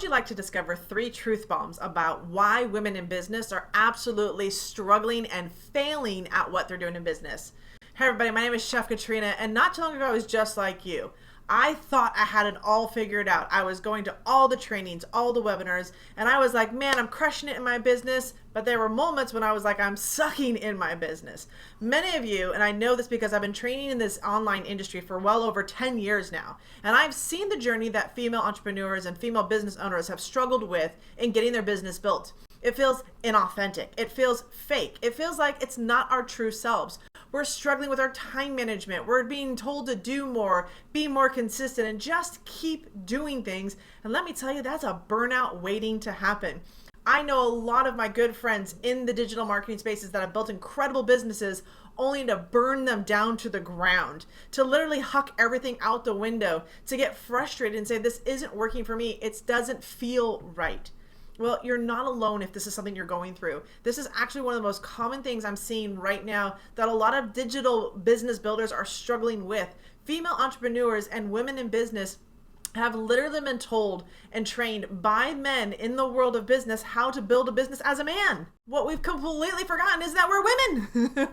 would you like to discover 3 truth bombs about why women in business are absolutely struggling and failing at what they're doing in business? Hey everybody, my name is Chef Katrina, and not too long ago I was just like you. I thought I had it all figured out. I was going to all the trainings, all the webinars, and I was like, man, I'm crushing it in my business. But there were moments when I was like, I'm sucking in my business. Many of you, and I know this because I've been training in this online industry for well over 10 years now, and I've seen the journey that female entrepreneurs and female business owners have struggled with in getting their business built. It feels inauthentic. It feels fake. It feels like it's not our true selves. We're struggling with our time management. We're being told to do more, be more consistent, and just keep doing things. And let me tell you, that's a burnout waiting to happen. I know a lot of my good friends in the digital marketing spaces that have built incredible businesses only to burn them down to the ground, to literally huck everything out the window, to get frustrated and say, this isn't working for me. It doesn't feel right. Well, you're not alone if this is something you're going through. This is actually one of the most common things I'm seeing right now that a lot of digital business builders are struggling with. Female entrepreneurs and women in business have literally been told and trained by men in the world of business how to build a business as a man. What we've completely forgotten is that we're women.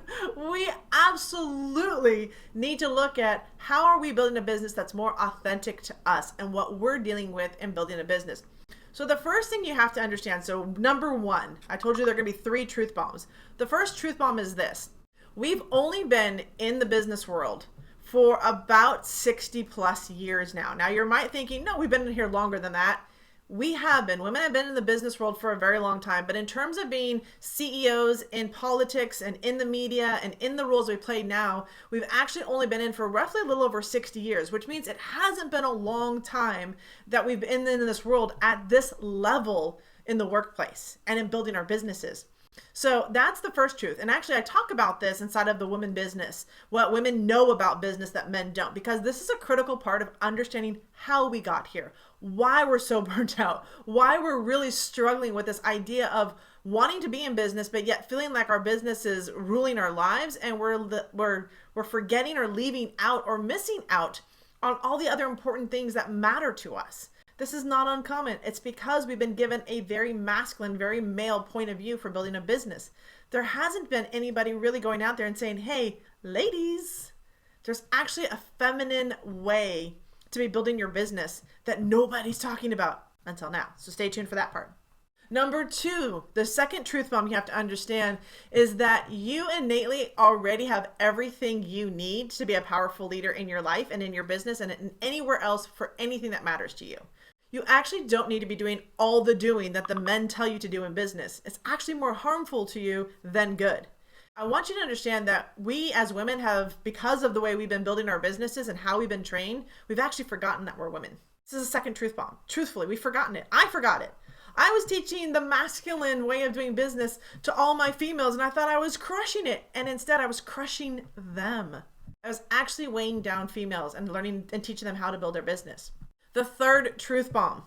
We absolutely need to look at how are we building a business that's more authentic to us and what we're dealing with in building a business. So the first thing you have to understand, so number 1, I told you there are going to be 3 truth bombs. The first truth bomb is this. We've only been in the business world for about 60 plus years now. Now you might thinking, no, we've been in here longer than that. We have been. Women have been in the business world for a very long time. But in terms of being CEOs in politics and in the media and in the roles we play now, we've actually only been in for roughly a little over 60 years, which means it hasn't been a long time that we've been in this world at this level in the workplace and in building our businesses. So that's the first truth. And actually I talk about this inside of the women business, what women know about business that men don't, because this is a critical part of understanding how we got here, why we're so burnt out, why we're really struggling with this idea of wanting to be in business, but yet feeling like our business is ruling our lives and we're forgetting or leaving out or missing out on all the other important things that matter to us. This is not uncommon. It's because we've been given a very masculine, very male point of view for building a business. There hasn't been anybody really going out there and saying, hey, ladies, there's actually a feminine way to be building your business that nobody's talking about until now. So stay tuned for that part. Number 2, the second truth bomb you have to understand is that you innately already have everything you need to be a powerful leader in your life and in your business and in anywhere else for anything that matters to you. You actually don't need to be doing all the doing that the men tell you to do in business. It's actually more harmful to you than good. I want you to understand that we as women have, because of the way we've been building our businesses and how we've been trained, we've actually forgotten that we're women. This is a second truth bomb. Truthfully, we've forgotten it. I forgot it. I was teaching the masculine way of doing business to all my females and I thought I was crushing it. And instead I was crushing them. I was actually weighing down females and learning and teaching them how to build their business. The third truth bomb,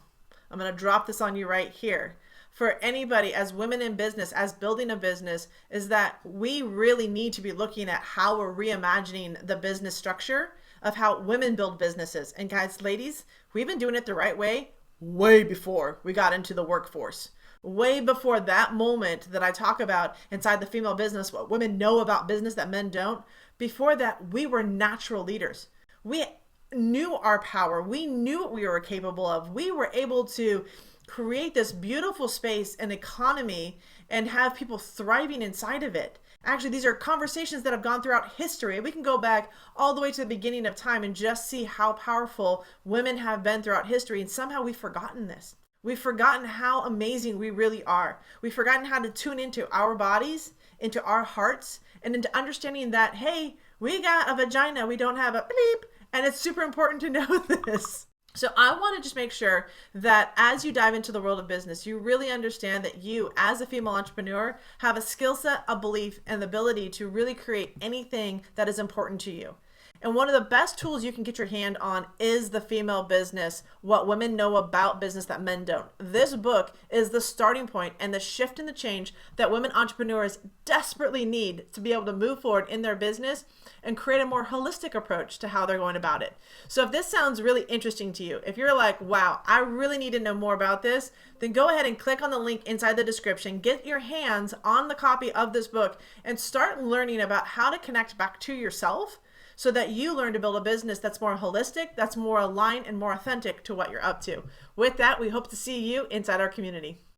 I'm going to drop this on you right here. For anybody as women in business, as building a business, is that we really need to be looking at how we're reimagining the business structure of how women build businesses. And guys, ladies, we've been doing it the right way way before we got into the workforce. Way before that moment that I talk about inside the female business, what women know about business that men don't. Before that, we were natural leaders. We knew our power. We knew what we were capable of. We were able to create this beautiful space and economy and have people thriving inside of it. Actually, these are conversations that have gone throughout history. We can go back all the way to the beginning of time and just see how powerful women have been throughout history. And somehow we've forgotten this. We've forgotten how amazing we really are. We've forgotten how to tune into our bodies, into our hearts, and into understanding that, hey, we got a vagina, we don't have a bleep. And it's super important to know this. So I want to just make sure that as you dive into the world of business, you really understand that you, as a female entrepreneur, have a skill set, a belief, and the ability to really create anything that is important to you. And one of the best tools you can get your hand on is The Female Business, What Women Know About Business That Men Don't. This book is the starting point and the shift and the change that women entrepreneurs desperately need to be able to move forward in their business and create a more holistic approach to how they're going about it. So if this sounds really interesting to you, if you're like, wow, I really need to know more about this, then go ahead and click on the link inside the description, get your hands on the copy of this book, and start learning about how to connect back to yourself so that you learn to build a business that's more holistic, that's more aligned and more authentic to what you're up to. With that, we hope to see you inside our community.